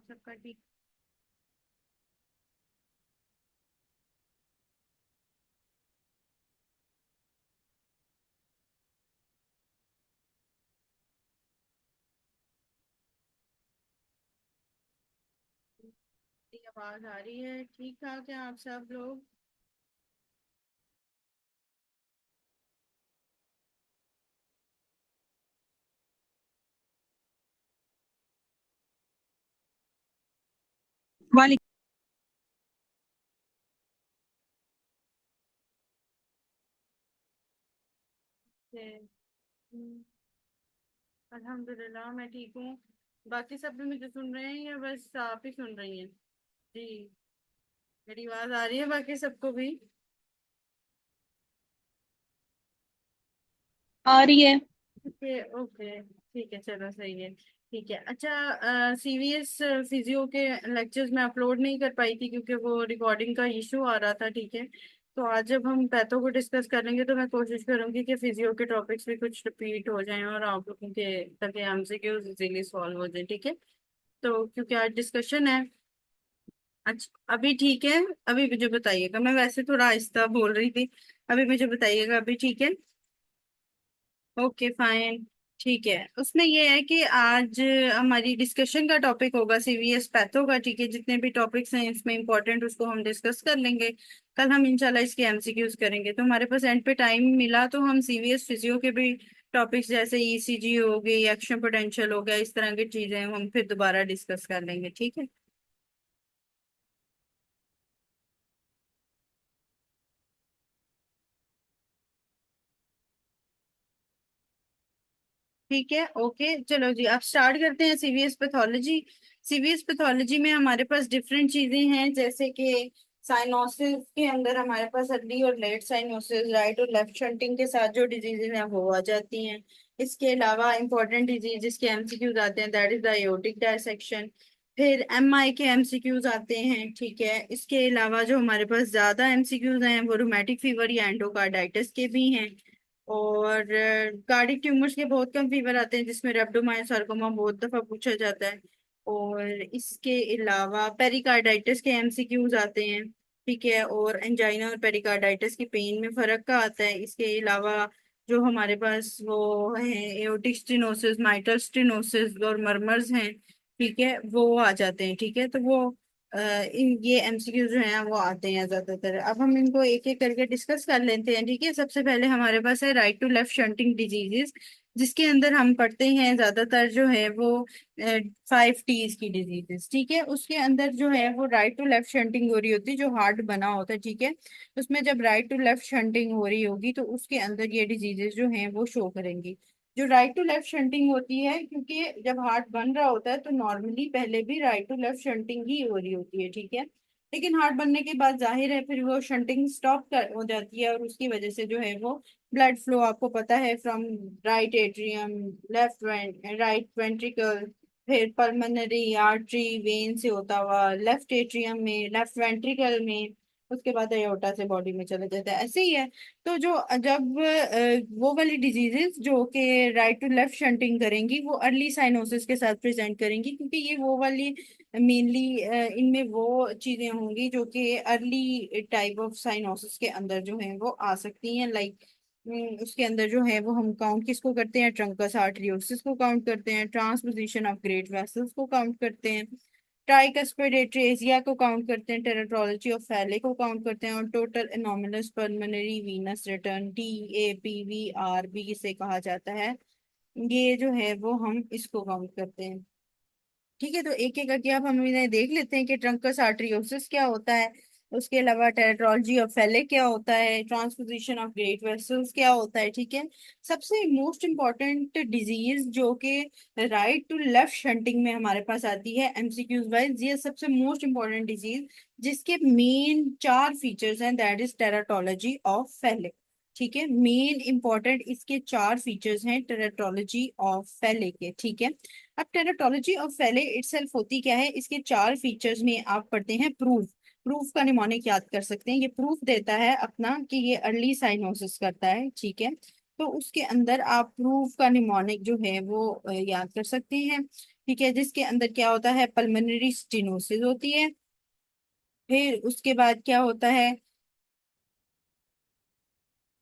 सबका ठीक। आवाज आ रही है? ठीक ठाक है आप सब लोग? वाली। से अल्हम्दुलिल्लाह मैं ठीक हूँ। बाकी सब भी मुझे सुन रहे हैं या बस आप ही सुन रही हैं? जी। मेरी आवाज आ रही है बाकी सबको भी? आ रही है। ओके ओके, ठीक है, चलो सही है। ठीक है, अच्छा, सीवीएस फिजियो के लेक्चर्स में अपलोड नहीं कर पाई थी क्योंकि वो रिकॉर्डिंग का इशू आ रहा था, ठीक है। तो आज जब हम पैथो को डिस्कस करेंगे तो मैं कोशिश करूंगी कि फिजियो के टॉपिक्स भी कुछ रिपीट हो जाएं और आप लोगों के ताकि एमसीक्यूज इजीली सॉल्व हो जाए, ठीक है। तो क्योंकि आज डिस्कशन है। अच्छा, अभी ठीक है? अभी मुझे बताइएगा, मैं वैसे थोड़ा आहिस्ता बोल रही थी। अभी मुझे बताइएगा, अभी ठीक है? Okay fine. ठीक है, उसमें ये है कि आज हमारी डिस्कशन का टॉपिक होगा सीवीएस पैथो का, ठीक है। जितने भी टॉपिक्स हैं इसमें इंपॉर्टेंट उसको हम डिस्कस कर लेंगे। कल हम इंशाल्लाह इसके एमसीक्यूज करेंगे। तो हमारे पास एंड पे टाइम मिला तो हम सीवीएस फिजियो के भी टॉपिक्स जैसे ईसीजी हो गई, एक्शन पोटेंशियल हो गया, इस तरह की चीजें हम फिर दोबारा डिस्कस कर लेंगे, ठीक है। ठीक है, ओके, चलो जी, आप स्टार्ट करते हैं सीवीएस पैथोलॉजी। सीवीएस पैथोलॉजी में हमारे पास डिफरेंट चीजें हैं, जैसे कि साइनोसिस के अंदर हमारे पास अर्ली और लेट साइनोसिस, राइट और लेफ्ट शंटिंग के साथ जो डिजीजेज हैं वो आ जाती हैं। इसके अलावा इंपॉर्टेंट डिजीज जिसके एमसीक्यूज आते हैं that is the aortic dissection. फिर एमआई के एमसीक्यूज आते हैं, ठीक है। इसके अलावा जो हमारे पास ज्यादा एमसीक्यूज हैं वो रूमेटिक फीवर या एंडोकार्डाइटिस के भी हैं। और कार्डिक ट्यूमर्स के बहुत कम फीवर आते हैं जिसमें रेप्डोमायोसार्कोमा बहुत दफा पूछा जाता है। और इसके अलावा पेरिकार्डाइटिस के एमसीक्यूज आते हैं, ठीक है। और एंजाइना और पेरिकार्डाइटिस की पेन में फर्क का आता है। इसके अलावा जो हमारे पास वो है एओर्टिक स्टेनोसिस, माइटल स्टेनोसिस और मरमर्स हैं, ठीक है, वो आ जाते हैं, ठीक है। तो वो इन ये एमसीक्यू जो हैं वो आते हैं ज्यादातर। अब हम इनको एक एक करके डिस्कस कर लेते हैं, ठीक है। सबसे पहले हमारे पास है right to left shunting diseases, जिसके अंदर हम पढ़ते हैं ज्यादातर जो है वो 5 टीज की डिजीजेस, ठीक है। उसके अंदर जो है वो राइट टू लेफ्ट शंटिंग हो रही होती है, जो हार्ट बना होता है, ठीक है। उसमें जब राइट टू लेफ्ट शंटिंग हो रही होगी तो उसके अंदर ये डिजीजेस जो हैं वो शो करेंगी। जो राइट टू लेफ्ट शंटिंग होती है, क्योंकि जब हार्ट बन रहा होता है तो नॉर्मली पहले भी राइट टू लेफ्ट शंटिंग ही हो रही होती है, ठीक है। लेकिन हार्ट बनने के बाद जाहिर है फिर वो शंटिंग स्टॉप कर हो जाती है और उसकी वजह से जो है वो ब्लड फ्लो, आपको पता है, from right atrium, right ventricle, फिर पल्मोनरी आर्टरी वेन से होता हुआ लेफ्ट एट्रियम में, लेफ्ट वेंट्रिकल में, उसके बाद एओर्टा से बॉडी में चला जाता है, ऐसे ही है। तो जो जब वो वाली डिजीजेस जो कि राइट टू लेफ्ट शंटिंग करेंगी वो अर्ली साइनोसिस के साथ प्रेजेंट करेंगी, क्योंकि ये वो वाली मेनली इनमें वो चीजें होंगी जो कि अर्ली टाइप ऑफ साइनोसिस के अंदर जो है वो आ सकती हैं। लाइक उसके अंदर जो है वो हम काउंट किसको करते हैं, ट्रंकस आर्टरियोसिस को काउंट करते हैं, ट्रांसपोजिशन ऑफ ग्रेट वेसल्स को काउंट करते हैं, ट्राइकस्पिड एट्रेसिया को काउंट करते हैं, टेराट्रोलॉजी ऑफ फैले को काउंट करते हैं, और total anomalous pulmonary venous return TAPVR भी इसे कहा जाता है। ये जो है वो हम इसको काउंट करते हैं, ठीक है। तो एक एक करके अब हम इन्हें देख लेते हैं कि ट्रंकस आर्टरियोसिस क्या होता है, उसके अलावा टेराट्रोलॉजी ऑफ फेले क्या होता है, ट्रांसपोजिशन ऑफ ग्रेट वेसल्स क्या होता है, ठीक है। सबसे मोस्ट इम्पॉर्टेंट डिजीज जो कि राइट टू लेफ्ट शंटिंग में हमारे पास आती है एमसीक्यूज वाइज, ये सबसे मोस्ट इम्पॉर्टेंट डिजीज जिसके मेन 4 फीचर्स हैं, दैट इज टेराटोलॉजी ऑफ फेले, ठीक है। मेन इंपॉर्टेंट इसके 4 फीचर्स हैं टेराटोलॉजी ऑफ फेले के, ठीक है। अब टेराटोलॉजी ऑफ फेले इटसेल्फ होती क्या है, इसके 4 फीचर्स में आप पढ़ते हैं प्रूफ। प्रूफ का निमोनिक याद कर सकते हैं, ये प्रूफ देता है अपना कि ये अर्ली साइनोसिस करता है, ठीक है। तो उसके अंदर आप प्रूफ का निमोनिक जो है वो याद कर सकते हैं। ठीक है, जिसके अंदर क्या होता है, पल्मोनरी स्टेनोसिस होती है। फिर उसके बाद क्या होता है,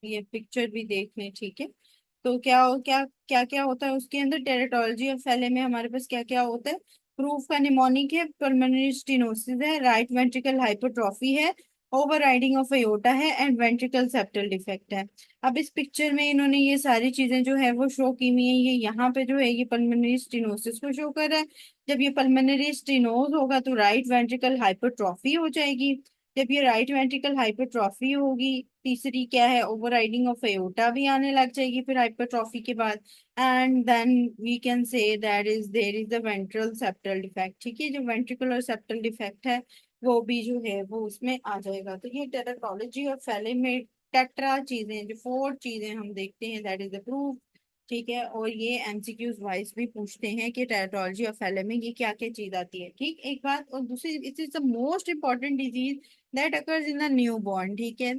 ये पिक्चर भी देख लें, ठीक है। तो क्या क्या क्या होता है उसके अंदर, टेरेटोलॉजी ऑफ फैले में हमारे पास क्या क्या होता है, प्रूफ का निमोनिक है, पल्मोनरी स्टेनोसिस है, राइट वेंट्रिकल हाइपरट्रॉफी है, ओवरराइडिंग ऑफ एओर्टा है, एंड वेंट्रिकल सेप्टल डिफेक्ट है। अब इस पिक्चर में इन्होंने ये सारी चीजें जो है वो शो की हुई है। ये यहाँ पे जो है ये पल्मोनरी स्टेनोसिस को शो कर रहा है। जब ये पल्मोनरी स्टेनोज होगा तो राइट वेंट्रिकल हाइपरट्रॉफी हो जाएगी। जब ये राइट वेंट्रिकल हाइपरट्रॉफी होगी, तीसरी क्या है, ओवरराइडिंग ऑफ एओर्टा भी आने लग जाएगी फिर हाइपरट्रॉफी के बाद। And then we can say that is there is the ventral septal defect. ठीक है, जो वेंट्रिकुलर सेप्टल डिफेक्ट है वो भी जो है वो उसमें आ जाएगा। तो ये टेराटोलॉजी और फैले में टेट्रा चीजें, जो फोर चीजें हम देखते हैं, दैट इज द प्रूफ। ठीक है, और ये एमसीक्यूज वाइज भी पूछते हैं कि टेराटोलॉजी और फैले में ये क्या क्या चीज आती है। ठीक, एक बात, और दूसरी, it is the most important disease that occurs in the new born. ठीक है,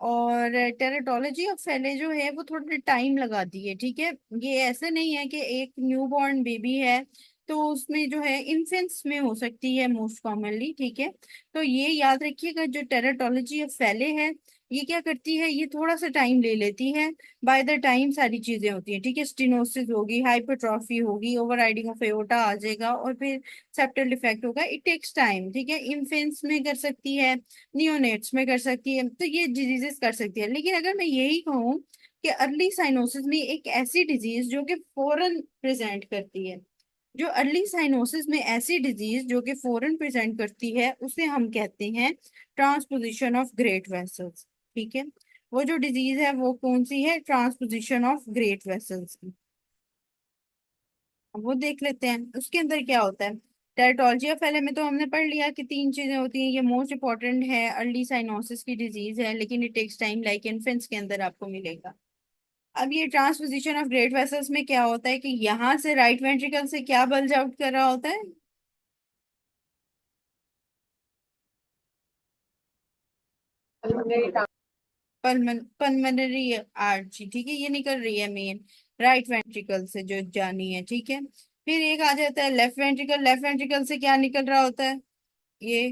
और टेराटोलॉजी ऑफ फैले जो है वो थोड़ा टाइम लगाती है। ठीक है, ये ऐसे नहीं है कि एक न्यू बॉर्न बेबी है तो उसमें जो है इन्फेंट्स में हो सकती है मोस्ट कॉमनली। ठीक है, तो ये याद रखिएगा, जो टेराटोलॉजी ऑफ फैले है ये क्या करती है, ये थोड़ा सा टाइम ले लेती है। बाय द टाइम सारी चीजें होती हैं, ठीक है, स्टेनोसिस होगी, हाइपरट्रॉफी होगी, ओवरराइडिंग ऑफ एओर्टा आ जाएगा, और फिर सेप्टल डिफेक्ट होगा। It takes time. ठीक है, इन्फेंट्स में कर सकती है, नियोनेट्स में कर सकती है, तो ये डिजीजेस कर सकती है। लेकिन अगर मैं यही कहूँ कि अर्ली साइनोसिस में एक ऐसी डिजीज जो कि फौरन प्रेजेंट करती है, जो अर्ली साइनोसिस में ऐसी डिजीज जो कि फौरन प्रेजेंट करती है, उसे हम कहते हैं ट्रांसपोजिशन ऑफ ग्रेट वेसल्स। ठीक है, वो जो डिजीज है वो कौन सी है, ट्रांसपोजिशन ऑफ ग्रेट वेसल्स की। अब वो देख लेते हैं उसके अंदर क्या होता है। टेराटोलॉजी ऑफ फैले में तो हमने पढ़ लिया कि तीन चीजें होती हैं, ये मोस्ट इंपॉर्टेंट है, अर्ली साइनोसिस की डिजीज है, लेकिन it takes time, like infants के अंदर आपको मिलेगा। अब ये ट्रांसपोजिशन ऑफ ग्रेट वेसल्स में क्या होता है कि यहाँ से राइट वेंट्रिकल से क्या बल्ज आउट कर रहा होता है, पल्मोनरी आर्टरी। ठीक है, ये निकल रही है मेन राइट वेंट्रिकल से जो जानी है। ठीक है, फिर एक आ जाता है लेफ्ट वेंट्रिकल। लेफ्ट वेंट्रिकल से क्या निकल रहा होता है, ये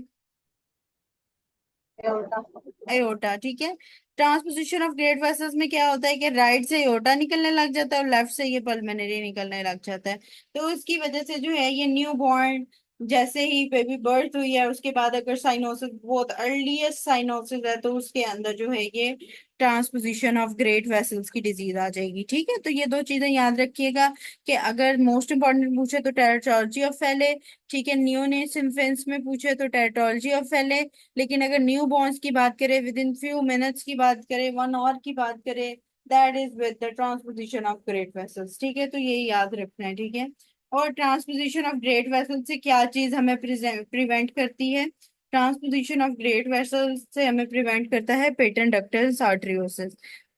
एओर्टा। ठीक है, ट्रांसपोजिशन ऑफ ग्रेट वेसल्स में क्या होता है कि राइट से एओर्टा निकलने लग जाता है और लेफ्ट से ये पल्मोनरी निकलने लग जाता है। तो इसकी वजह से जो है ये न्यू बॉर्न, जैसे ही बेबी बर्थ हुई है उसके बाद अगर साइनोसिस बहुत अर्लीस्ट साइनोसिस है तो उसके अंदर जो है ये ट्रांसपोजिशन ऑफ ग्रेट वेसल्स की डिजीज आ जाएगी। ठीक है, तो ये दो चीजें याद रखिएगा कि अगर मोस्ट इंपॉर्टेंट पूछे तो टेराटोलॉजी ऑफ फैले। ठीक है, नियोनेट्स इन्फेंट्स में पूछे तो टेराटोलॉजी ऑफ फैले। लेकिन अगर न्यू बॉर्न्स की बात करें, विद इन फ्यू मिनट्स की बात करें, 1 आवर की बात करें, that is with the transposition of great vessels. ठीक है, तो ये याद रखना है। ठीक है, और ट्रांसपोजिशन ऑफ ग्रेट वेसल्स से क्या चीज हमें प्रिवेंट करती है, ट्रांसपोजिशन ऑफ ग्रेट वेसल्स से हमें प्रिवेंट करता है पेटेंट डक्टल आर्टरियोसिस।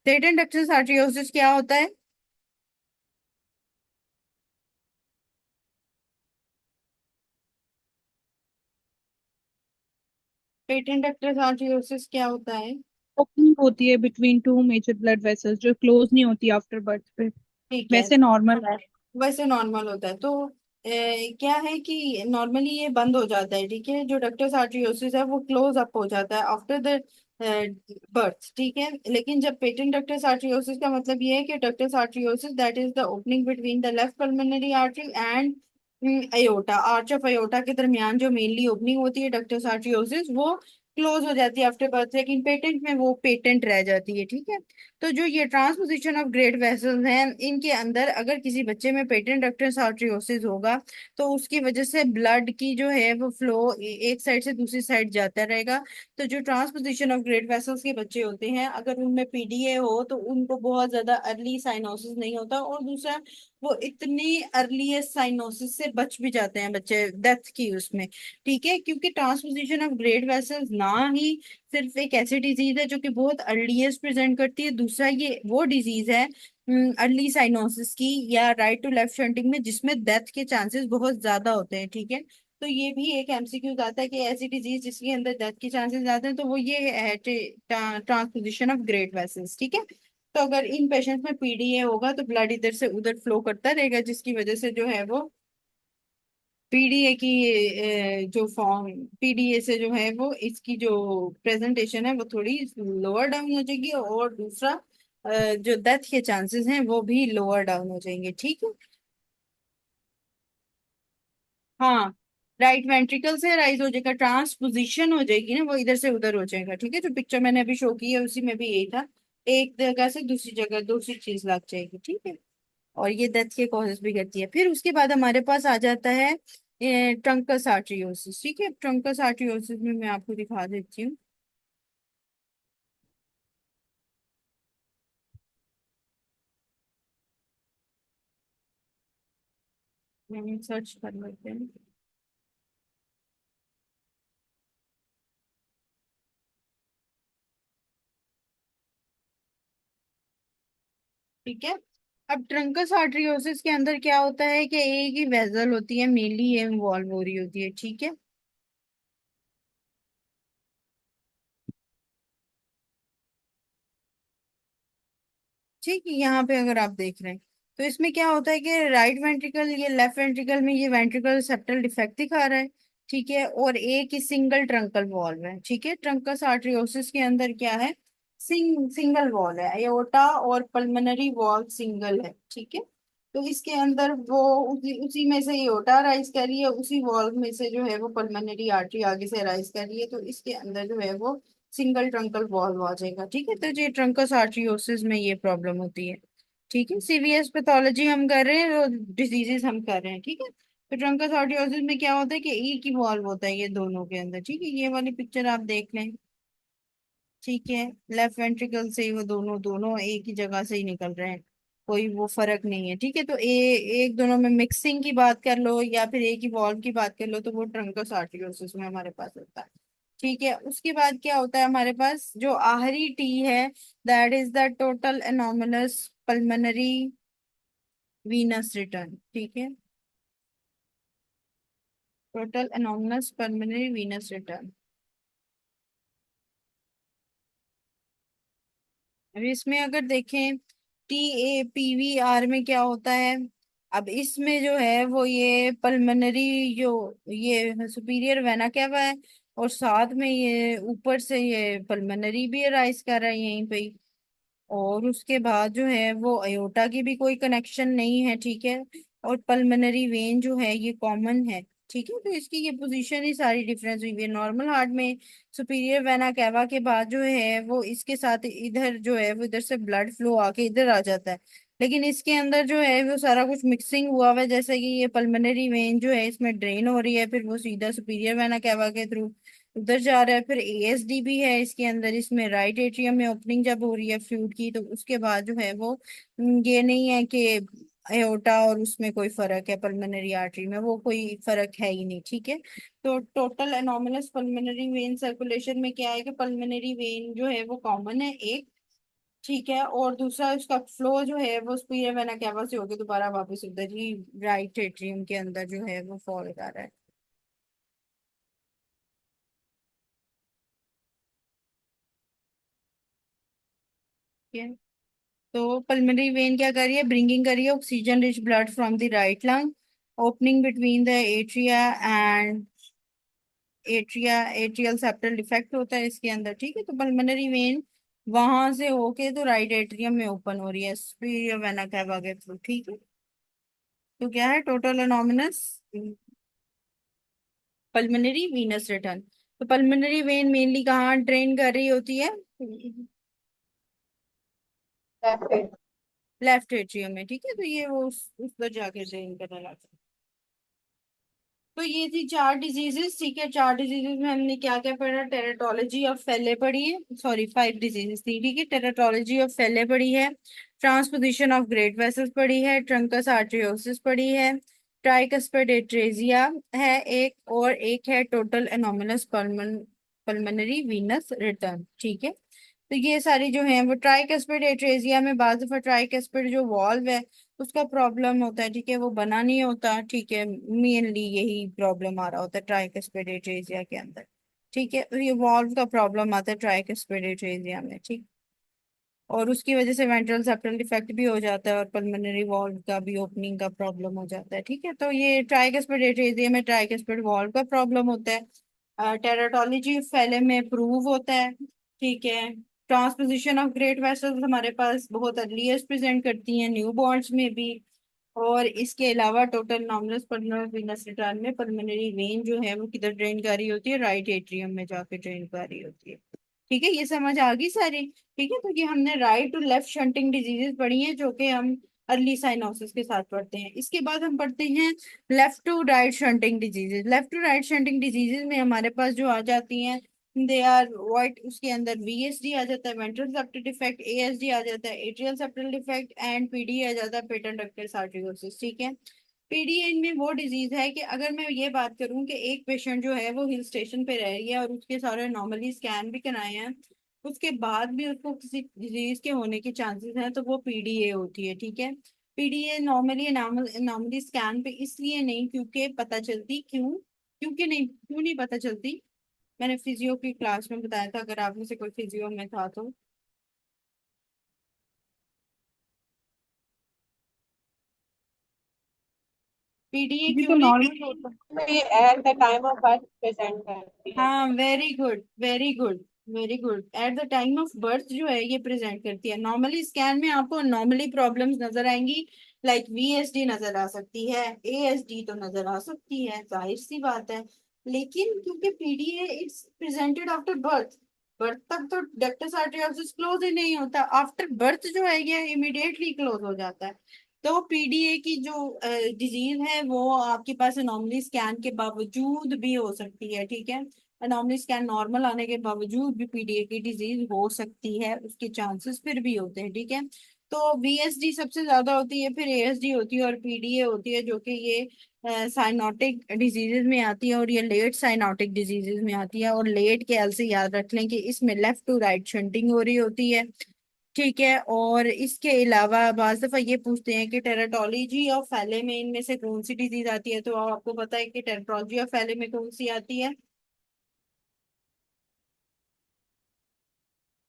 पेटेंट डक्टल आर्टरियोसिस क्या होता है, पेटेंट डक्टल आर्टरियोसिस क्या होता है। ओपनिंग होती है between two major blood vessels, जो क्लोज नहीं होती आफ्टर बर्थ पे। ठीक है, वैसे नॉर्मल है। वैसे नॉर्मल होता है तो क्या है कि नॉर्मली ये बंद हो जाता है। ठीक है, जो डक्टस आर्टरियोसिस है वो क्लोज अप हो जाता है आफ्टर द बर्थ। ठीक है, लेकिन जब पेटेंट डक्टस आर्टरियोसिस का मतलब ये है कि ductus arteriosus that is the opening between the left pulmonary artery and aorta, arch of aorta के दरमियान जो मेनली ओपनिंग होती है डक्टस आर्टरियोसिस वो क्लोज हो जाती है आफ्टर बर्थ, लेकिन पेटेंट में वो पेटेंट रह जाती है। ठीक है, तो जो ये ट्रांसपोजिशन ऑफ ग्रेट वेसल्स हैं इनके अंदर अगर किसी बच्चे में पेटेंट डक्टस आर्टरियोसिस होगा तो उसकी वजह से ब्लड की जो है वो फ्लो एक साइड से दूसरी साइड जाता रहेगा। तो जो ट्रांसपोजिशन ऑफ ग्रेट वेसल्स के बच्चे होते हैं अगर उनमें पीडीए हो तो उनको बहुत ज्यादा अर्ली साइनोसिस नहीं होता, और दूसरा वो इतनी अर्लीस्ट साइनोसिस से बच भी जाते हैं बच्चे डेथ की उसमें। ठीक है, क्योंकि ट्रांसपोजिशन ऑफ ग्रेट वेसल्स ना ही सिर्फ एक ऐसी डिजीज है जो कि बहुत अर्लीस्ट प्रेजेंट करती है, दूसरा ये वो डिजीज है अर्ली साइनोसिस की या राइट टू लेफ्ट शंटिंग में जिसमें डेथ के चांसेस बहुत ज्यादा होते हैं। ठीक है, तो ये भी एक एमसीक्यू आता है कि ऐसी डिजीज जिसके अंदर डेथ के चांसेस ज्यादा हैं तो वो ये है ट्रांसपोजिशन ऑफ ग्रेट वेसल्स। ठीक है, तो अगर इन पेशेंट्स में पीडीए होगा तो ब्लड इधर से उधर फ्लो करता रहेगा जिसकी वजह से जो है वो पीडीए की जो फॉर्म, पीडीए से जो है वो इसकी जो प्रेजेंटेशन है वो थोड़ी लोअर डाउन हो जाएगी, और दूसरा जो डेथ के चांसेस हैं वो भी लोअर डाउन हो जाएंगे, ठीक है। हाँ, राइट वेंट्रिकल से राइज हो जाएगा, ट्रांसपोजिशन हो जाएगी ना, वो इधर से उधर हो जाएगा, ठीक है। जो पिक्चर मैंने अभी शो की है उसी में भी यही था, एक जगह से दूसरी जगह दूसरी चीज लग जाएगी, ठीक है। और ये डेथ के कॉजेज भी करती है। फिर उसके बाद हमारे पास आ जाता है ट्रंकस आर्टरियोसिस, ठीक है। ट्रंकस आर्टरियोसिस में मैं आपको दिखा देती हूँ। सर्च कर लेते हैं, ठीक है। अब ट्रंकस आर्टरियोसिस के अंदर क्या होता है कि एक ही वेजल होती है, मेनली ये इन्वॉल्व हो रही होती है, ठीक है। ठीक है, यहाँ पे अगर आप देख रहे हैं तो इसमें क्या होता है कि राइट वेंट्रिकल, ये लेफ्ट वेंट्रिकल में ये वेंट्रिकल सेप्टल डिफेक्ट दिखा रहा है, ठीक है। और एक ही सिंगल ट्रंकल वॉल्व है, ठीक है। ट्रंकस आर्टरियोसिस के अंदर क्या है, सिंगल वॉल है, एओर्टा और पल्मोनरी वॉल्व सिंगल है, ठीक है। तो इसके अंदर वो उसी उसी में से एओर्टा राइज कर रही है, उसी वॉल्व में से जो है वो पल्मोनरी आर्टरी आगे से राइज कर रही है, तो इसके अंदर जो है वो सिंगल ट्रंकल वॉल्व आ जाएगा, ठीक है। तो ये ट्रंकस आर्टरियोसिस में ये प्रॉब्लम होती है, ठीक है। सीवीएस पैथोलॉजी हम कर रहे हैं, और डिजीजेस हम कर रहे हैं, ठीक है। तो ट्रंकस आर्टरियोसिस में क्या होता है कि एक ही वॉल्व होता है ये दोनों के अंदर, ठीक है। ये वाली पिक्चर आप देख लें, ठीक है। लेफ्ट वेंट्रिकल से ही वो दोनों दोनों एक ही जगह से ही निकल रहे हैं, कोई वो फर्क नहीं है, ठीक है। तो एक दोनों में मिक्सिंग की बात कर लो या फिर एक ही वॉल्व की बात कर लो, तो वो ट्रंकस आर्टरियोसिस में हमारे पास होता है, ठीक है। उसके बाद क्या होता है हमारे पास, जो आखिरी टी है, that is the total anomalous pulmonary venous return, ठीक है। Total anomalous pulmonary venous return. अभी इसमें अगर देखें, T A P V R में क्या होता है, अब इसमें जो है वो ये पल्मोनरी, जो ये सुपीरियर वेना कैवा है, और साथ में ये ऊपर से ये पल्मोनरी भी राइज कर रहा है यहीं पे ही। और उसके बाद जो है वो अयोटा की भी कोई कनेक्शन नहीं है, ठीक है। और पल्मोनरी वेन जो है ये कॉमन है, ठीक है। तो इसकी ये पोजीशन ही सारी डिफरेंस हुई है। नॉर्मल हार्ट में सुपीरियर वेना कैवा के बाद जो है वो इसके साथ इधर जो है वो इधर से ब्लड फ्लो आके इधर आ जाता है, लेकिन इसके अंदर जो है वो सारा कुछ मिक्सिंग हुआ हुआ है, जैसे कि ये पल्मोनरी वेन जो है इसमें ड्रेन हो रही है, फिर वो सीधा सुपीरियर वेना कैवा के थ्रू उधर जा रहा है। फिर एएसडी भी है इसके अंदर, इसमें राइट एट्रियम में ओपनिंग जब हो रही है फ्लूइड की, तो उसके बाद जो है वो ये नहीं है कि एओर्टा और उसमें कोई फर्क है, पल्मोनरी आर्टरी में वो कोई फर्क है ही नहीं, ठीक है। तो total anomalous pulmonary vein circulation में क्या है कि पल्मोनरी वेन जो है वो कॉमन है एक, ठीक है। और दूसरा उसका फ्लो जो है वो स्पीयर वेना कैवा से होकर दोबारा वापस उधर ही राइट एट्रियम के अंदर जो है वो फॉल कर रहा है, ठीक है। तो पल्मोनरी वेन क्या कर रही है, ब्रिंगिंग कर रही है oxygen rich blood from the right lung, opening between the atria and atrial septal defect होता है इसके अंदर, ठीक है। तो पल्मोनरी वेन वहां से होके तो राइट एट्रियम में ओपन हो रही है सुपीरियर वेना कैवा के थ्रू, ठीक है। तो क्या है टोटल एनोमिनस पल्मोनरी वीनस रिटर्न। तो पल्मोनरी वेन मेनली कहाँ ड्रेन कर रही होती है, लेफ्ट एट्रियम में, ठीक है। तो ये वो उस पर जाके ड्रेन करने लगता है। तो ये थी चार डिजीजेस, ठीक है। चार डिजीजेस में हमने क्या क्या पढ़ा, टेराटोलॉजी ऑफ फेले पढ़ी है, सॉरी 5 डिजीजेस थी, ठीक है। टेराटोलॉजी ऑफ फेले पढ़ी है, ट्रांसपोजिशन ऑफ ग्रेट वेसल्स पढ़ी है, ट्रंकस आर्टरियोसिस पढ़ी है, ट्राइकस्पिड एट्रेजिया है एक, और एक है टोटल एनोमिनस पल्मोनरी वीनस रिटर्न, ठीक है। तो ये सारी जो है वो ट्राइकस्पिड एट्रेजिया में बाज दफा ट्राइकस्पिड जो वॉल्व है उसका प्रॉब्लम होता है, ठीक है। वो बना नहीं होता, ठीक है। मेनली यही प्रॉब्लम आ रहा होता है ट्राइकस्पिड एट्रेजिया के अंदर, ठीक है। तो ये वॉल्व का प्रॉब्लम आता है ट्राइकस्पिड एट्रेजिया में, ठीक। और उसकी वजह से वेंट्रल सेप्टल डिफेक्ट भी हो जाता है और पल्मोनरी वाल्व का भी ओपनिंग का प्रॉब्लम हो जाता है। ठीक है, तो ये ट्राइकस्पिड एट्रिजियम में ट्राइकस्पिड वाल्व का प्रॉब्लम होता है। टेराटोलॉजी फैले में प्रूव होता है। ठीक है, ट्रांसपोजिशन ऑफ ग्रेट वेसल्स हमारे पास बहुत अर्लीस्ट प्रेजेंट करती हैं, न्यू बॉर्न्स में भी। और इसके अलावा total normal pulmonary venous return में पल्मोनरी वेन जो है वो किधर ड्रेन कर रही होती है, राइट एट्रियम में जाके ड्रेन कर रही होती है। ठीक है, ये समझ आ गई सारी। ठीक है, तो ये हमने right to left shunting diseases पढ़ी हैं जो कि हम अर्ली साइनोसिस के साथ पढ़ते हैं। इसके बाद हम पढ़ते हैं left to right shunting diseases. Left to right shunting diseases में हमारे पास जो आ जाती हैं, दे आर व्हाइट, उसके अंदर वीएसडी आ जाता है, वेंट्रल सेप्टल डिफेक्ट, एएसडी आ जाता है, atrial septal defect, and PD आ जाता है, पेटेंट डक्टल सार्ट्रियोसिस। ठीक है, पीडीएन में वो डिजीज है कि अगर मैं ये बात करूं कि एक पेशेंट जो है वो हिल स्टेशन पे रह रही है और उसके सारे नॉर्मली स्कैन भी कराए हैं, उसके बाद भी उसको किसी डिजीज के होने के चांसेस हैं, तो वो पीडीए होती है। ठीक है, पीडीए नॉर्मली नॉर्मली स्कैन पे इसलिए नहीं क्योंकि पता चलती, क्यों नहीं पता चलती, मैंने फिजियो की क्लास में बताया था, अगर आप में से कोई फिजियो में था तो। पीडीए ये तो क्यों नहीं। नॉर्मल होता है, ये at the time of birth present करती है। हाँ, very good very good very good, at the time of birth जो है ये प्रेजेंट करती है। नॉर्मली स्कैन में आपको नॉर्मली प्रॉब्लम्स नजर आएंगी, लाइक वीएसडी नजर आ सकती है, एएसडी तो नजर आ सकती है, जाहिर सी बात है। लेकिन क्योंकि PDA it's presented after birth, birth तक तो डक्टस आर्टेरियोसिस क्लोज ही नहीं होता, आफ्टर बर्थ जो है ये इमीडिएटली क्लोज हो जाता है। तो पीडीए की जो डिजीज है वो आपके पास अनोमली स्कैन के बावजूद भी हो सकती है। ठीक है, अनोमली स्कैन नॉर्मल आने के बावजूद भी पीडीए की डिजीज हो सकती है, उसके चांसेस फिर भी होते हैं। ठीक है, तो वीएसडी सबसे ज्यादा होती है, फिर एएसडी होती है और पीडीए होती है, जो कि ये साइनोटिक डिजीजेज में आती है और ये लेट साइनोटिक डिजीजेज में आती है। और लेट के एल से याद रख लें कि इसमें लेफ्ट टू राइट शंटिंग हो रही होती है। ठीक है, और इसके अलावा बाज दफा ये पूछते हैं कि टेराटोलॉजी और फैले में इनमें से कौन सी डिजीज आती है, तो आपको पता है कि टेराटोलॉजी और फैले में कौन सी आती है।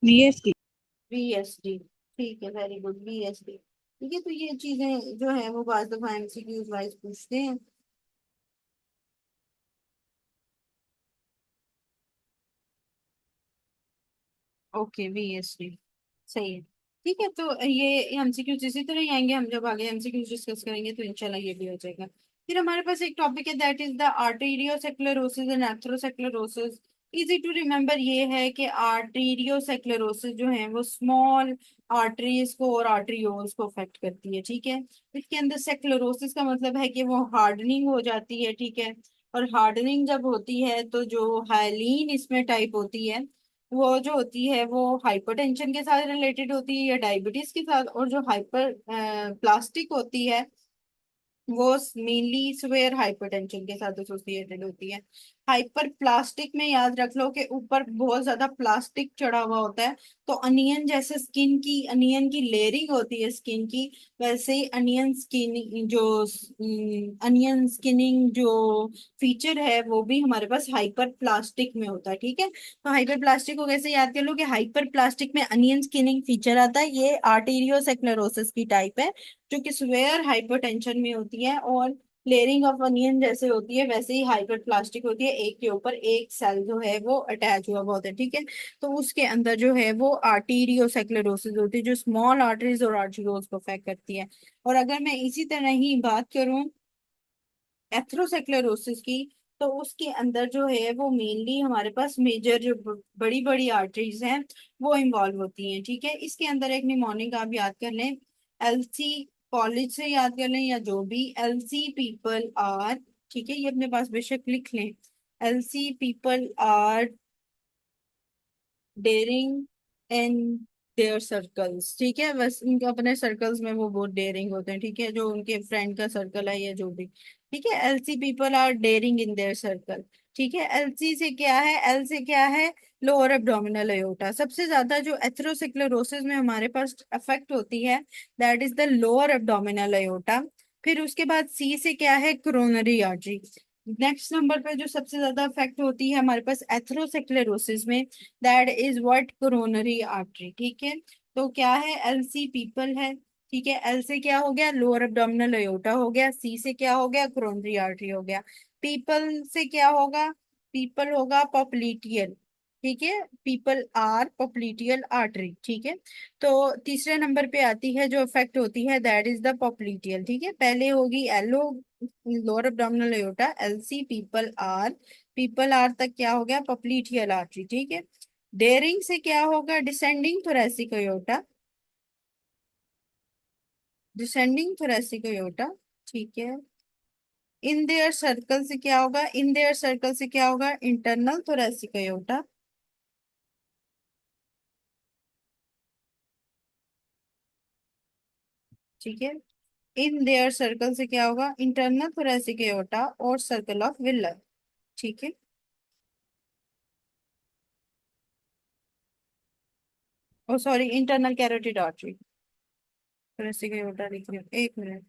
वीएसटी। वीएसडी। ठीक है, वेरी गुड, वीएसडी। ठीक है, तो ये चीजें जो है वो बाज दफा एमसीक्यूज वाइज पूछते हैं। ओके, वीएसडी सही है। ठीक है, तो ये एमसीक्यूज इसी तरह ही आएंगे, हम जब आगे एमसीक्यूज डिस्कस करेंगे तो इंशाल्लाह ये भी हो जाएगा। फिर हमारे पास एक टॉपिक है, that is the arteriosclerosis and atherosclerosis. Easy to remember ये है कि आर्टेरियोसेक्लेरोसिस जो है वो स्मॉल आर्टरीज को और आर्टरियोल्स को अफेक्ट करती है। ठीक है, इसके अंदर सेक्लेरोसिस का मतलब है कि वो हार्डनिंग हो जाती है। ठीक है, और हार्डनिंग जब होती है तो जो हाइलीन इसमें टाइप होती है वो जो होती है वो हाइपरटेंशन के साथ रिलेटेड होती है या डायबिटीज के साथ, और जो हाइपर प्लास्टिक होती है वो मेनली सिवियर हाइपरटेंशन के साथ एसोसिएटेड होती है। हाइपर प्लास्टिक में याद रख लो कि ऊपर बहुत ज्यादा प्लास्टिक चढ़ा हुआ होता है, तो अनियन जैसे स्किन की, अनियन की लेयरिंग होती है स्किन की, वैसे ही अनियन स्किन जो अनियन स्किनिंग जो फीचर है वो भी हमारे पास हाइपर प्लास्टिक में होता है। ठीक है, तो हाइपर प्लास्टिक को कैसे याद कर लो कि हाइपर प्लास्टिक में अनियन स्किनिंग फीचर आता है, ये आर्टेरियोसेक्लेरोसिस की टाइप है जो कि स्वेयर हाइपरटेंशन में होती है, और लेयरिंग ऑफ अनियन जैसे होती है वैसे ही हाइपर प्लास्टिक होती है, एक के ऊपर एक सेल जो है वो अटैच हुआ हुआ होता है। ठीक है, तो उसके अंदर जो है वो आर्टीरियोसेक्लेरोसिस होती है जो स्मॉल आर्टरीज और आर्टरीज को अफेक्ट करती है। और अगर मैं इसी तरह ही बात करूं एथ्रोसेक्लेरोसिस की, तो उसके अंदर जो है वो मेनली हमारे पास मेजर जो बड़ी बड़ी आर्टरीज हैं वो इन्वॉल्व होती हैं। ठीक है, इसके अंदर एक निमोनिक आप याद कर लें, एलसी, कॉलेज से याद कर लें या जो भी, एलसी पीपल आर, ठीक है ये अपने पास बेशक लिख लें, LC people are daring in their circles. ठीक है, बस उनके अपने सर्कल्स में वो बहुत डेयरिंग होते हैं। ठीक है, जो उनके फ्रेंड का सर्कल है या जो भी। ठीक है, LC people are daring in their circle. ठीक है, एलसी से क्या है, एल से क्या है, लोअर एब्डोमिनल अयोटा। सबसे ज्यादा जो एथेरोस्क्लेरोसिस में हमारे पास अफेक्ट होती है, that is the lower abdominal aorta. फिर उसके बाद सी से क्या है, कोरोनरी आर्टरी। नेक्स्ट नंबर पे जो सबसे ज्यादा अफेक्ट होती है हमारे पास एथेरोस्क्लेरोसिस में, that is what, coronary artery. ठीक है, तो क्या है, एल सी पीपल है। ठीक है, एल से क्या हो गया, लोअर एब्डोमिनल अयोटा हो गया, सी से क्या हो गया, कोरोनरी आर्टरी हो गया। पीपल से क्या होगा, पीपल होगा पॉप्लीटियल। ठीक है, पीपल आर पॉप्लीटियल आर्टरी। ठीक है, तो तीसरे नंबर पे आती है जो अफेक्ट होती है, दैट इज द पॉप्लीटियल। ठीक है, पहले होगी एलो, lower abdominal aorta, L C people are, people are तक क्या हो गया, पॉप्लीटियल आर्टरी। ठीक है, डेयरिंग से क्या होगा, descending thoracic aorta, descending thoracic aorta. ठीक है, इन देयर सर्कल से क्या होगा, इन देयर सर्कल से क्या होगा, इंटरनल थोरैसिक अयोटा। ठीक है, इन देयर सर्कल से क्या होगा, इंटरनल थोरैसिक एओर्टा और सर्कल ऑफ विलर। ठीक है, oh sorry, internal carotid artery, thoracic aorta लिख रही हूँ, एक minute.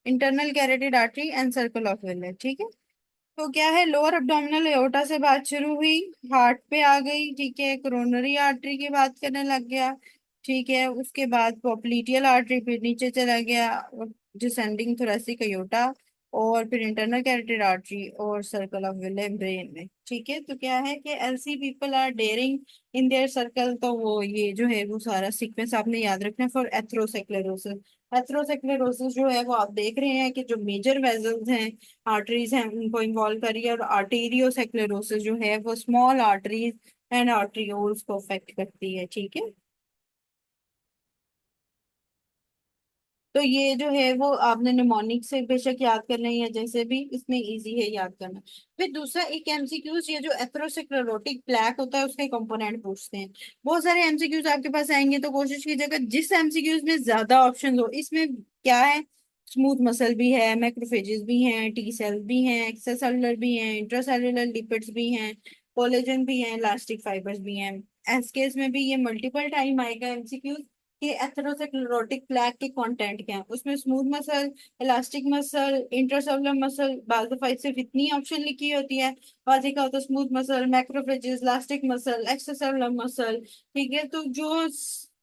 Internal carotid artery and circle of Willis. ठीक है, तो क्या है, लोअर एब्डोमिनल एओर्टा से बात शुरू हुई, हार्ट पे आ गई। ठीक है, कोरोनरी आर्टरी की बात करने लग गया। ठीक है, उसके बाद पॉप्लीटियल आर्टरी फिर नीचे चला गया, डिसेंडिंग थोरैसिक अयोटा, और फिर इंटरनल कैरोटिड आर्टरी और सर्कल ऑफ विले ब्रेन में। ठीक है, तो क्या है कि LC people are daring in their circle, तो वो ये जो है वो सारा सीक्वेंस आपने याद रखना है फॉर एथरोस्क्लेरोसिस। एथरोस्क्लेरोसिस जो है वो आप देख रहे हैं कि जो मेजर वेजल्स हैं, आर्टरीज हैं, उनको इन्वॉल्व करी है, और आर्टेरियोस्क्लेरोसिस जो है वो स्मॉल आर्टरीज एंड आर्टरियोल्स को अफेक्ट करती है। ठीक है, तो ये जो है वो आपने निमोनिक से बेशक याद करना ही है, जैसे भी इसमें इजी है याद करना। फिर दूसरा एक एमसीक्यूज, ये जो एथेरोस्क्लेरोटिक प्लैक होता है उसके कंपोनेंट पूछते हैं। बहुत सारे एमसीक्यूज आपके पास आएंगे, तो कोशिश कीजिएगा जिस एमसीक्यूज में ज्यादा ऑप्शन हो। इसमें क्या है, स्मूथ मसल भी है, मैक्रोफेजेस भी हैं, टी सेल्स भी हैं, एक्स्ट्रासेलुलर भी हैं, इंट्रासेलुलर लिपिड्स भी हैं, कोलेजन भी हैं, इलास्टिक फाइबर्स भी हैं। एसकेस में भी ये मल्टीपल टाइम आएगा एमसीक्यू कि एथेरोस्क्लेरोटिक प्लैक के कंटेंट क्या है उसमें, smooth muscle, elastic muscle, intracellular muscle, बाल दफा सिर्फ इतनी ऑप्शन लिखी होती है। बाजी का होता है smooth muscle, macrophages, elastic muscle, extracellular muscle. ठीक है, तो जो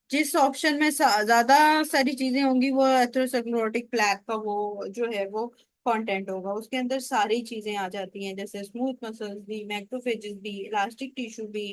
जिस ऑप्शन में ज्यादा सारी चीजें होंगी वो एथेरोस्क्लेरोटिक प्लैक का वो जो है वो कंटेंट होगा, उसके अंदर सारी चीजें आ जाती हैं, जैसे स्मूथ मसल्स भी, मैक्रोफेजेस भी, इलास्टिक टिश्यू भी,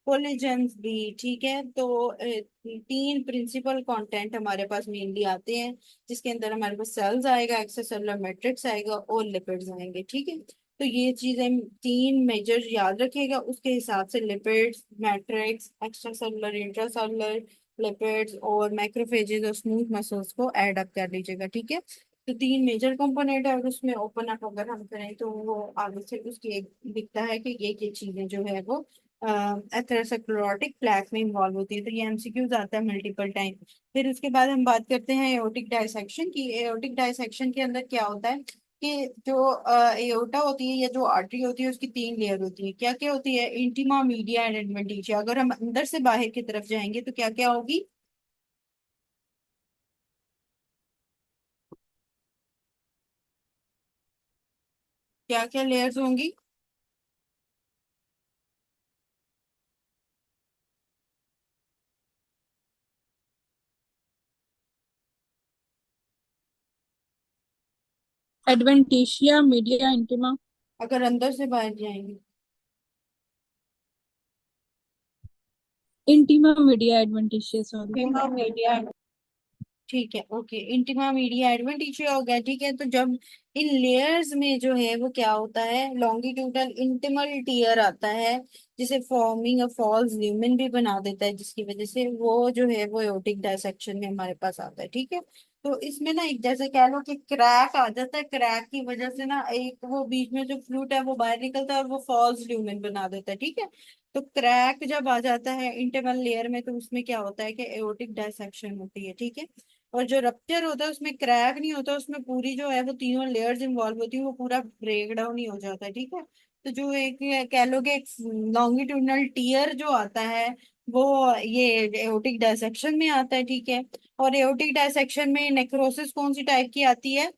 कोलेजन्स भी। ठीक है, तो तीन प्रिंसिपल कंटेंट हमारे पास मेनली आते हैं, जिसके अंदर हमारे पास सेल्स आएगा, एक्स्ट्रासेलुलर मैट्रिक्स आएगा और लिपिड्स आएंगे। ठीक है, तो ये चीजें तीन मेजर याद रखिएगा, उसके हिसाब से lipids, matrix, extracellular, intracellular, lipids और मैक्रोफेजेस और स्मूथ मसल्स को ऐड अप कर लीजिएगा। ठीक है, तो तीन मेजर कंपोनेंट है, और उसमें ओपन अप अगर हम करें तो वो आगे से उसकी एक दिखता है कि ये चीजें जो है वो एथेरोस्क्लेरोटिक प्लैक में इन्वॉल्व होती है। तो ये एमसीक्यूज आता है मल्टीपल टाइम। फिर उसके बाद हम बात करते हैं एओर्टिक डायसेक्शन की। एओर्टिक डायसेक्शन के अंदर क्या होता है कि जो एओर्टा होती है या जो आर्टरी होती है उसकी तीन लेयर होती है। क्या क्या होती है, इंटीमा, मीडिया एंड एडवेंटिशिया। अगर हम अंदर से बाहर की तरफ जाएंगे तो क्या क्या होगी, क्या क्या लेयर्स होंगी। Adventitia, media, intima. अगर अंदर से बाहर जाएंगे, intima, media, adventitia, sorry. Intima, media, ठीक है, ओके, इंटीमा, मीडिया, एडवेंटिशिया हो गया। ठीक है, तो जब इन लेयर्स में जो है वो क्या होता है, लॉन्गिट्यूडल इंटिमल टीयर आता है, जिसे फॉर्मिंग अ फॉल्स ल्यूमेन भी बना देता है, जिसकी वजह से वो जो है वो एओर्टिक डायसेक्शन में हमारे पास आता है। ठीक है, तो इसमें ना एक जैसे कह लो कि क्रैक आ जाता है, क्रैक की वजह से ना एक वो बीच में जो फ्लूट है वो बाहर निकलता है और वो फॉल्स ल्यूमेन बना देता है। ठीक है, तो क्रैक जब आ जाता है इंटरनल लेयर में तो उसमें क्या होता है कि एओर्टिक डायसेक्शन होती है। ठीक है, और जो रप्चर होता है उसमें क्रैक नहीं होता, उसमें पूरी जो है वो तीनों लेयर्स इन्वॉल्व होती है, वो पूरा ब्रेक डाउन ही हो जाता है। ठीक है, तो जो एक कह लो कि एक लॉन्गिट्यूडनल टीयर जो आता है वो ये एओर्टिक डायसेक्शन में आता है। ठीक है, और एओर्टिक डायसेक्शन में नेक्रोसिस कौन सी टाइप की आती है,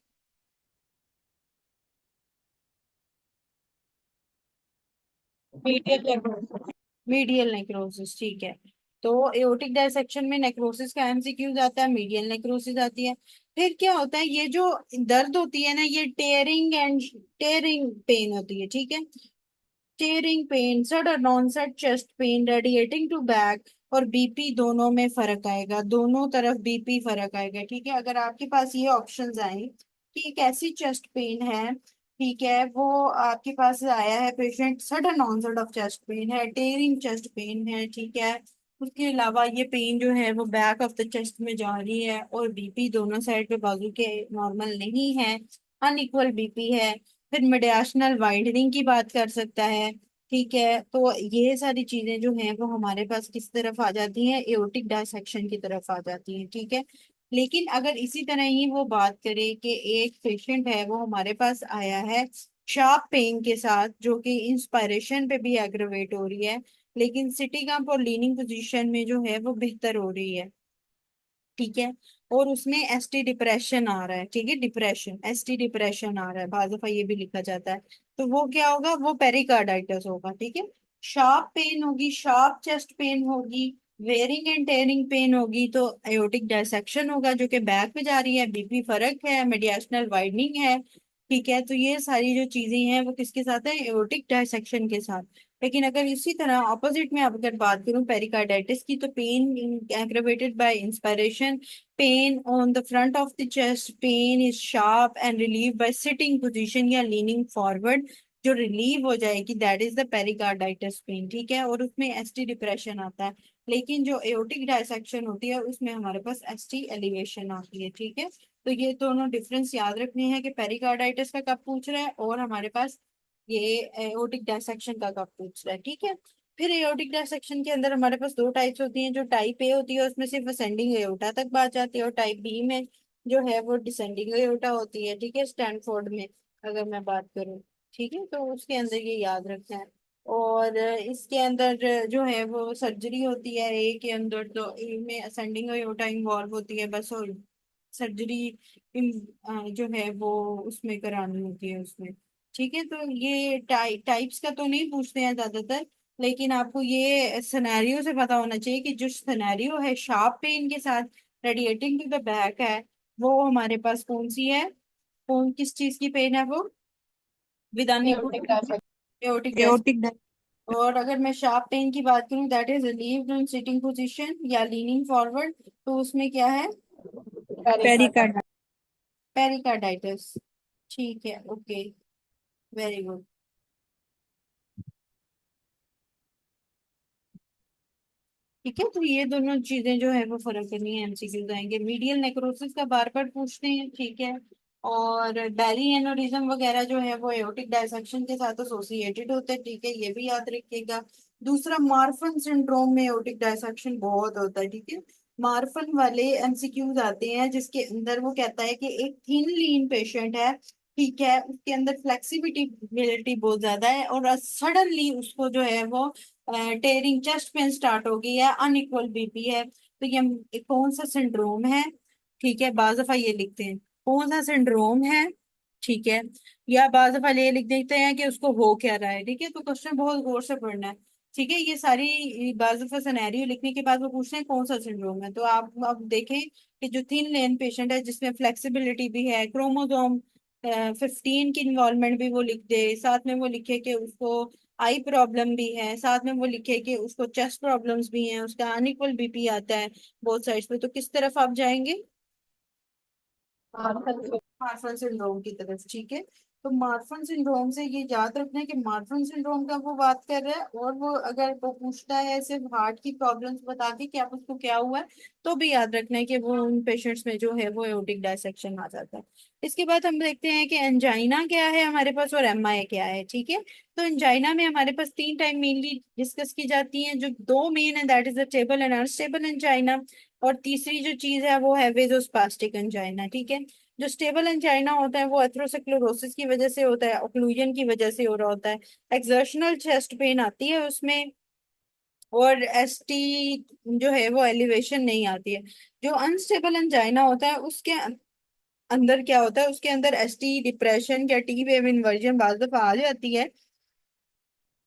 मीडियल नेक्रोसिस। ठीक है, तो एओर्टिक डायसेक्शन में नेक्रोसिस का एमसीक्यूज आता है, मीडियल नेक्रोसिस आती है। फिर क्या होता है, ये जो दर्द होती है ना, ये टेयरिंग पेन होती है, ठीक है। Tearing pain, sudden onset chest pain radiating to back, और बीपी दोनों में फर्क आएगा, दोनों तरफ बीपी फर्क आएगा, ठीक है। अगर आपके पास ये ऑप्शंस आए कि एक ऐसी चेस्ट पेन है, ठीक है, वो आपके पास आया है patient, sudden onset of chest pain है, टेयरिंग चेस्ट पेन है, ठीक है, उसके अलावा ये पेन जो है वो बैक ऑफ द चेस्ट में जा रही है, और बीपी दोनों साइड पे बाजू के नॉर्मल नहीं है, अनइक्वल बीपी है, फिर मिडियाशनल वाइडनिंग की बात कर सकता है, ठीक है। तो ये सारी चीजें जो हैं वो हमारे पास किस तरफ आ जाती हैं, एओर्टिक डायसेक्शन की तरफ आ जाती हैं, ठीक है। लेकिन अगर इसी तरह ही वो बात करें कि एक पेशेंट है वो हमारे पास आया है शार्प पेन के साथ, जो कि इंस्पायरेशन पे भी एग्रवेट हो रही है, लेकिन सिटिंग अप और लीनिंग पोजीशन में जो है वो बेहतर हो रही है, ठीक है, और उसमें एसटी डिप्रेशन आ रहा है, ठीक है, डिप्रेशन, एसटी डिप्रेशन आ रहा है, बाज़ दफा ये भी लिखा जाता है। तो वो क्या होगा, वो पेरिकार्डाइटिस होगा, ठीक है। शार्प पेन होगी, शार्प चेस्ट पेन होगी, वेयरिंग एंड टेयरिंग पेन होगी, तो एओर्टिक डायसेक्शन होगा जो कि बैक पे जा रही है, बीपी फर्क है, मीडियाशनल वाइडनिंग है, ठीक है। तो ये सारी जो चीजें हैं वो किसके साथ है, एओर्टिक डायसेक्शन के साथ। लेकिन अगर इसी तरह ऑपोजिट में अब अगर बात करूं पेरिकार्डाइटिस की, तो pain aggravated by inspiration, pain on the front of the chest, pain is sharp and relieved by sitting position या leaning forward, जो रिलीव हो जाएगी, that is the pericarditis pain, ठीक है, और उसमें एसटी डिप्रेशन आता है। लेकिन जो एओर्टिक डायसेक्शन होती है उसमें हमारे पास एसटी एलिवेशन आती है, ठीक है। तो ये दोनों डिफरेंस याद रखने हैं कि पेरिकार्डाइटिस का कब पूछ रहा है, और हमारे पास ये एओर्टिक डायसेक्शन का कब पूछ रहा है, ठीक है। फिर एओर्टिक डायसेक्शन के अंदर हमारे पास दो टाइप्स होती हैं, जो टाइप ए होती है उसमें सिर्फ असेंडिंग एओर्टा तक बात जाती है, और टाइप बी में जो है वो डिसेंडिंग एओर्टा होती है, ठीक है, स्टैनफोर्ड में अगर मैं बात करूँ, ठीक है। तो उसके अंदर ये याद रखना है। और इसके अंदर जो है वो सर्जरी होती है ए के अंदर, तो ए में असेंडिंग एओर्टा इन्वॉल्व होती है बस, और सर्जरी जो है वो उसमें करानी होती है उसमें, ठीक है। तो ये टाइप्स का तो नहीं पूछते हैं ज्यादातर, लेकिन आपको ये सिनेरियो से पता होना चाहिए कि जो सिनेरियो है शार्प पेन के साथ रेडिएटिंग टू द बैक है, वो हमारे पास कौन सी है, कौन किस चीज की पेन है वो, विदानी एओर्टिक डायस। एओर्टिक और अगर मैं शार्प पेन की बात करूं, that is relieved in sitting position या लीनिंग फॉरवर्ड, तो उसमें क्या है, पेरिकार्ड। पेरिकार्डाइटिस, ठीक है, ओके, वेरी गुड। ठीक है, तो ये दोनों चीजें जो है वो फर्क करनी है, एमसीक्यूज आएंगे, मीडियल नेक्रोसिस का बार बार पूछते हैं, ठीक है। और बेली एनोरिज्म वगैरह जो है वो एओर्टिक डायसेक्शन के साथ एसोसिएटेड होते हैं, ठीक है, ये भी याद रखिएगा। दूसरा, मार्फन सिंड्रोम में एओर्टिक डायसेक्शन बहुत होता है, ठीक है। मार्फन वाले एमसीक्यूज आते हैं जिसके अंदर वो कहता है कि एक थिन लीन पेशेंट है, ठीक है, उसके अंदर फ्लेक्सिबिलिटी बहुत ज्यादा है, और सडनली उसको जो है वो टेयरिंग चेस्ट पेन स्टार्ट हो गई है, अनइक्वल बीपी है, तो ये कौन सा सिंड्रोम है, ठीक है, बाज दफा ये लिखते हैं कौन सा सिंड्रोम है, ठीक है, या बाज दफा ये लिख देते हैं कि उसको हो क्या रहा है, ठीक है। तो क्वेश्चन बहुत गौर से पढ़ना है, ठीक है। ये सारी बाज दफा सिनेरियो लिखने के बाद वो पूछते हैं कौन सा सिंड्रोम है, तो आप अब देखें कि जो थिन लेन पेशेंट है जिसमें फ्लेक्सिबिलिटी भी है, क्रोमोसोम 15 की इन्वॉल्वमेंट भी वो लिख दे, साथ में वो लिखे कि उसको आई प्रॉब्लम भी है, साथ में वो लिखे कि उसको चेस्ट प्रॉब्लम्स भी हैं, उसका अनइक्वल बीपी आता है बोथ साइड्स पे, तो किस तरफ आप जाएंगे, मार्फन सिंड्रोम की तरफ, ठीक है। तो मार्फन सिंड्रोम से ये याद रखना है कि मार्फन सिंड्रोम का वो बात कर रहा है, और वो अगर वो पूछता है सिर्फ हार्ट की प्रॉब्लम्स बता के कि आप उसको क्या हुआ है, तो भी याद रखना है कि वो उन पेशेंट्स में जो है वो एओर्टिक डायसेक्शन आ जाता है। इसके बाद हम देखते हैं कि एंजाइना क्या है हमारे पास और एमआई क्या है, ठीक है। तो एंजाइना में हमारे पास तीन टाइप मेनली डिस्कस की जाती हैं, जो दो मेन है, that is the stable and unstable angina, और तीसरी जो चीज है वो है वेजोस्पास्टिक एंजाइना, ठीक है। जो स्टेबल एंजाइना होता है वो एथेरोस्क्लेरोसिस की वजह से होता है, ओक्लूजन की वजह से हो रहा होता है, एक्सर्शनल चेस्ट पेन आती है उसमें, और एसटी जो है वो एलिवेशन नहीं आती है। जो अनस्टेबल एंजाइना होता है उसके अंदर क्या होता है, उसके अंदर एसटी डिप्रेशन या टी वेव इन्वर्जन बाज दफा आ जाती है,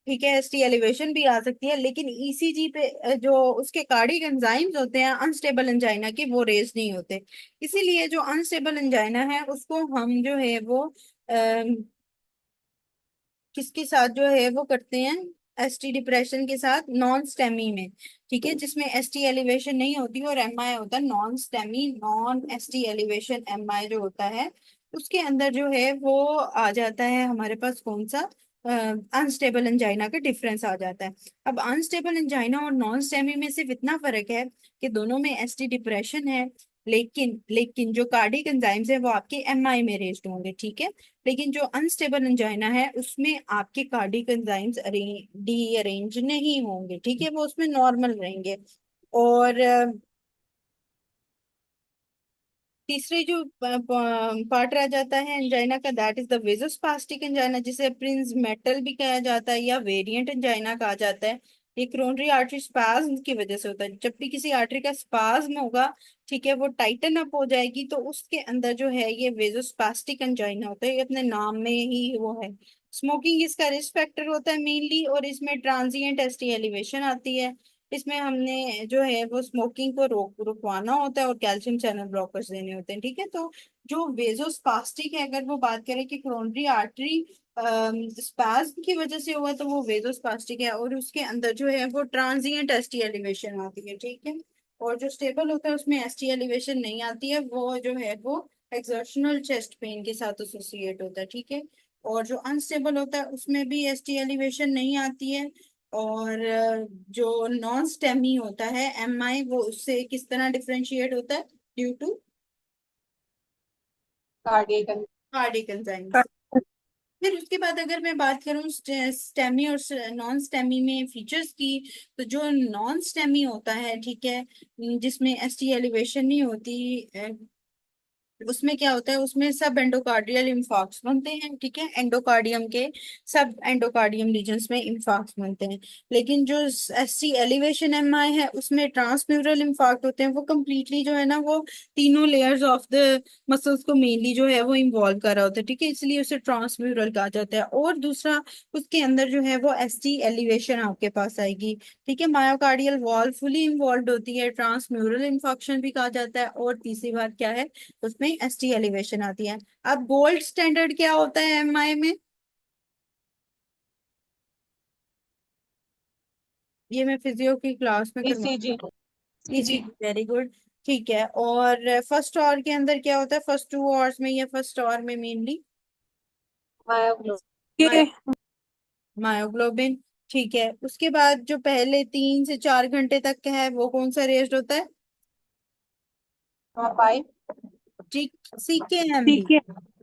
ठीक है, एसटी एलिवेशन भी आ सकती है, लेकिन ईसीजी पे जो उसके कार्डियक एंजाइम्स होते हैं अनस्टेबल एंजाइना के, वो रेज नहीं होते। इसीलिए जो अनस्टेबल एंजाइना है उसको हम जो है वो किसके साथ जो है वो करते हैं, एसटी डिप्रेशन के साथ, नॉन स्टेमी में। ठीक है, जिसमें एसटी एलिवेशन नहीं होती और एमआई होता है non STEMI, non ST elevation MI जो होता है, उसके अंदर जो है वो आ जाता है हमारे पास कौन सा, अनस्टेबल एंजाइना का डिफरेंस आ जाता है। अब अनस्टेबल एंजाइना और नॉन स्टेमी में सिर्फ इतना फर्क है कि दोनों में एसटी डिप्रेशन है, लेकिन लेकिन जो कार्डियक एंजाइम्स है वो आपके एमआई में रेज्ड होंगे। ठीक है, लेकिन जो अनस्टेबल एंजाइना है उसमें आपके कार्डियक एंजाइम्स डी अरेंज नहीं होंगे। ठीक है, वो उसमें नॉर्मल रहेंगे। और तीसरे जो पार्ट रह जाता है एंजाइना का, दैट इज द वेजोस्पास्टिक एंजाइना, जिसे प्रिंस मेटल भी कहा जाता है या वेरिएंट एंजाइना कहा जाता है। ये कोरोनरी आर्टरी स्पाज्म की वजह से होता है। जब भी किसी आर्टरी का स्पाज्म होगा, ठीक है, वो टाइटन अप हो जाएगी, तो उसके अंदर जो है ये वेजोस्पास्टिक एंजाइना होता है। ये अपने नाम में ही वो है। स्मोकिंग इसका रिस्क फैक्टर होता है मेनली, और इसमें ट्रांजिएंट एसटी एलिवेशन आती है। इसमें हमने जो है वो स्मोकिंग को रुकवाना होता है और कैल्शियम चैनल ब्लॉकर्स देने होते हैं। ठीक है, तो जो वेजोस्पास्टिक है, अगर वो बात करें कि कोरोनरी आर्टरी स्पाज्म की वजह से हुआ, तो वो वेजोस्पास्टिक है, और उसके अंदर जो है वो ट्रांजिएंट एसटी एलिवेशन आती है। ठीक है, और जो स्टेबल होता है उसमें एसटी एलिवेशन नहीं आती है, वो जो है वो एक्सर्शनल चेस्ट पेन के साथ एसोसिएट होता है। ठीक है, और जो अनस्टेबल होता है उसमें भी एसटी एलिवेशन नहीं आती है। और जो नॉन स्टेमी होता है एमआई, वो उससे किस तरह डिफरेंशिएट होता है, due to cardiac. Cardiac enzymes. फिर उसके बाद अगर मैं बात करूं स्टेमी और नॉन स्टेमी में फीचर्स की, तो जो नॉन स्टेमी होता है, ठीक है, जिसमें एसटी एलिवेशन नहीं होती, उसमें क्या होता है, उसमें सब एंडोकार्डियल इंफार्क्ट्स बनते हैं। ठीक है, एंडोकार्डियम के सब एंडोकार्डियम रीजन्स में इंफार्क्ट्स बनते हैं। लेकिन जो एसटी एलिवेशन एमआई है उसमें ट्रांसम्यूरल इंफार्क्ट होते हैं। वो कंप्लीटली जो है ना, वो तीनों लेयर्स ऑफ द मसल्स को मेनली जो है वो इन्वॉल्व कर रहा होता है। ठीक है, इसलिए उसे ट्रांसम्यूरल कहा जाता है। और दूसरा, उसके अंदर जो है वो एसटी एलिवेशन आपके पास आएगी। ठीक है, मायोकार्डियल वॉल फुली इन्वॉल्व होती है, ट्रांसम्यूरल इंफॉक्शन भी कहा जाता है। और तीसरी बात क्या है, उसमें एसटी एलिवेशन आती है। अब गोल्ड स्टैंडर्ड क्या होता है एमआई में, ये मैं फिजियो की क्लास में करवा, ईसीजी। ECG, very good. ठीक है, और फर्स्ट आवर के अंदर क्या होता है, फर्स्ट 2 आवर्स में या फर्स्ट आवर में मेनली मायोग्लोबिन। ये मायोग्लोबिन। ठीक है, उसके बाद जो पहले 3 से 4 घंटे तक का है वो कौन सा रेस्ट होता है, पाइप। ठीक, सीकेएमबी। ठीक है।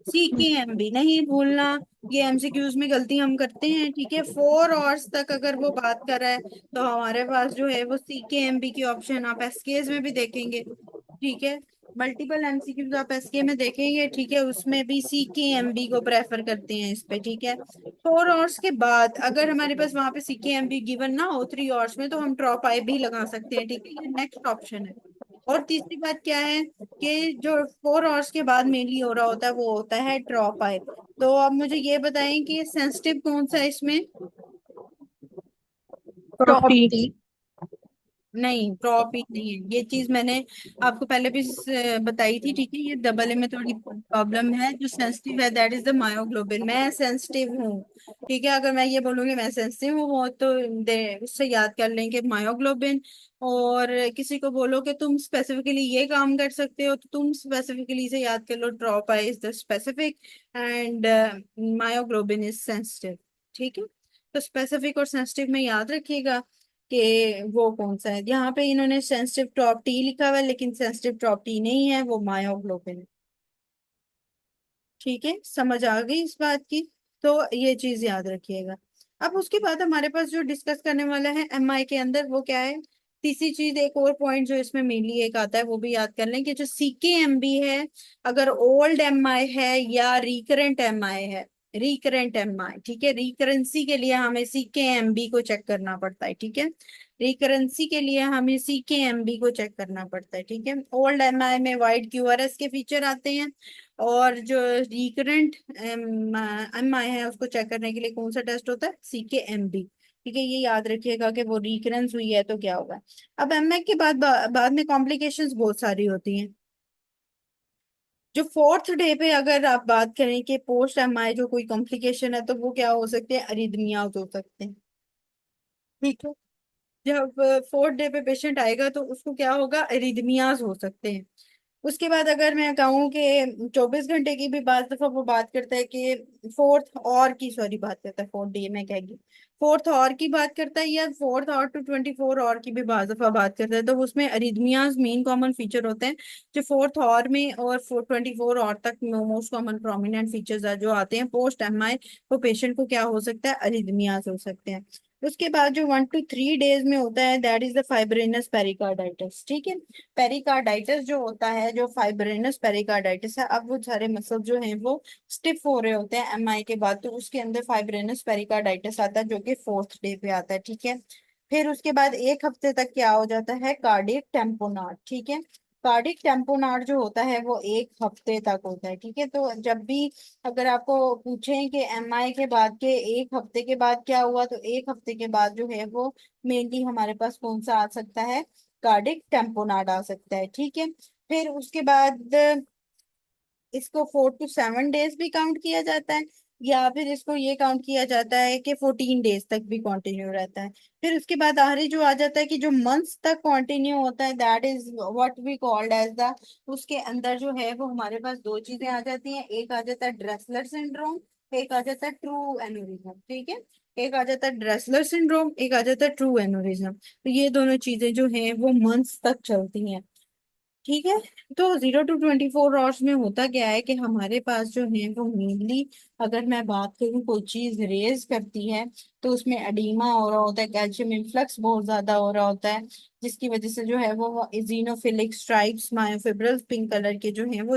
सीकेएमबी नहीं भूलना, ये एमसीक्यूज में गलती हम करते हैं। ठीक है, 4 आवर्स तक अगर वो बात कर रहा है, तो हमारे पास जो है वो सीकेएमबी की ऑप्शन आप एसकेएस में भी देखेंगे। ठीक है, मल्टीपल एमसीक्यूज आप एसके में देखेंगे। ठीक है, उसमें भी सीकेएमबी को प्रेफर करते हैं इस पे। ठीक है, 4 आवर्स के बाद अगर हमारे पास वहां पे सीकेएमबी गिवन ना हो 3 आवर्स में, तो हम ड्रॉप आई भी लगा सकते हैं। ठीक है, ये नेक्स्ट ऑप्शन है। और तीसरी बात क्या है कि जो 4 आवर्स के बाद मेनली हो रहा होता है वो होता है ड्रॉप आई। तो अब मुझे ये बताएं कि सेंसिटिव कौन सा है इसमें, प्रॉपर्टी। नहीं ड्रॉप ही नहीं है, ये चीज मैंने आपको पहले भी बताई थी। ठीक है, ये डबल ए में थोड़ी प्रॉब्लम है। जो सेंसिटिव है दैट इज द मायोग्लोबिन। मैं सेंसिटिव हूँ, ठीक है, अगर मैं ये बोलूंगी मैं सेंसिटिव हूँ, वो तो उससे याद कर लेंगे मायोग्लोबिन। और किसी को बोलो कि तुम स्पेसिफिकली ये काम कर सकते हो, तो तुम स्पेसिफिकली से याद कर लो, trop I is the specific and myoglobin is sensitive. ठीक है, तो स्पेसिफिक और सेंसिटिव में याद रखिएगा कि वो कौन सा है। यहाँ पे इन्होंने सेंसिटिव टॉप टी लिखा हुआ है, लेकिन सेंसिटिव टॉप टी नहीं है, वो मायोग्लोबिन है। ठीक है, समझ आ गई इस बात की, तो ये चीज याद रखिएगा। अब उसके बाद हमारे पास जो डिस्कस करने वाला है एमआई के अंदर, वो क्या है, तीसरी चीज, एक और पॉइंट जो इसमें मेनली एक आता है वो भी याद कर लें, कि जो सीकेएमबी है, अगर ओल्ड एमआई है या रिकरेंट एमआई है, रिकरेंट एमआई, ठीक है। रिकरेंसी के लिए हमें CKMB को चेक करना पड़ता है, ठीक है। रिकरेंसी के लिए हमें CKMB को चेक करना पड़ता है, ठीक है। ओल्ड एमआई में वाइड QRS के फीचर आते हैं, और जो रिकरेंट एमआई है उसको चेक करने के लिए कौन सा टेस्ट होता है, CKMB, ठीक है। ये याद रखिएगा कि वो रिकरेंस हुई है तो क्या होगा। अब एमए के बाद में कॉम्प्लिकेशंस बहुत सारी होती हैं। जो फोर्थ डे पे अगर आप बात करें कि पोस्ट एमआई जो कोई कॉम्प्लिकेशन है, तो वो क्या हो सकते हैं, अरिदमियाज हो सकते हैं, ठीक है। जब फोर्थ डे पे पेशेंट आएगा तो उसको क्या होगा, अरिदमियाज हो सकते हैं। उसके बाद अगर मैं कहूँ कि 24 घंटे की भी बात दफा वो बात करता है कि फोर्थ और की, सॉरी, बात करता है, फोर्थ डे में कहेगी, फोर्थ और की बात करता है, या फोर्थ और टू 24 और की भी बात दफा बात करता है, तो उसमें अरिदमियाज मेन कॉमन फीचर होते हैं। जो फोर्थ और में और 24 और तक मोस्ट कॉमन प्रोमिनेंट फीचर्स है जो आते हैं पोस्ट एमआई, वो पेशेंट को क्या हो सकता है, अरिदमियाज हो सकते हैं। उसके बाद जो 1 to 3 डेज में होता है, दैट इज द फाइब्रेनस पेरिकार्डाइटिस, ठीक है। पेरिकार्डाइटिस जो होता है, जो फाइब्रेनस पेरिकार्डाइटिस है, अब वो सारे मसल जो हैं वो स्टिफ हो रहे होते हैं एमआई के बाद, तो उसके अंदर फाइब्रेनस पेरिकार्डाइटिस आता है जो कि फोर्थ डे पे आता है, ठीक है। फिर उसके बाद 1 हफ्ते तक क्या हो जाता है, कार्डियक टेम्पोनार्ड, ठीक है। कार्डियक टेम्पोनार्ड जो होता है वो 1 हफ्ते तक होता है, ठीक है। तो जब भी अगर आपको पूछें कि एमआई के बाद के 1 हफ्ते के बाद क्या हुआ, तो 1 हफ्ते के बाद जो है वो मेनली हमारे पास कौन सा आ सकता है, कार्डिक टेम्पोनाड आ सकता है, ठीक है। फिर उसके बाद इसको 4 to 7 डेज भी काउंट किया जाता है, या फिर इसको ये काउंट किया जाता है कि 14 डेज तक भी कंटिन्यू रहता है। फिर उसके बाद आखिरी जो आ जाता है कि जो मंथ्स तक कंटिन्यू होता है, that is what we called as the, उसके अंदर जो है वो हमारे पास दो चीजें आ जाती हैं, एक आ जाता है ड्रेसलर सिंड्रोम, एक आ जाता है ट्रू एनोरिज्म, ठीक है। एक आ जाता है ड्रेसलर सिंड्रोम, एक आ जाता है ट्रू एनोरिज्म, तो ये दोनों चीजें जो हैं वो मंथ्स तक चलती हैं, ठीक है। तो 0 to 24 आवर्स में होता क्या है कि हमारे पास जो है वो मेनली, अगर मैं बात करूँ कोई चीज रेज करती है, तो उसमें एडीमा हो रहा होता है, कैल्शियम इन्फ्लक्स बहुत ज्यादा हो रहा होता है, जिसकी वजह से जो है वो इजिनोफिलिक स्ट्राइप्स मायोफिब्रल पिंक कलर के जो है वो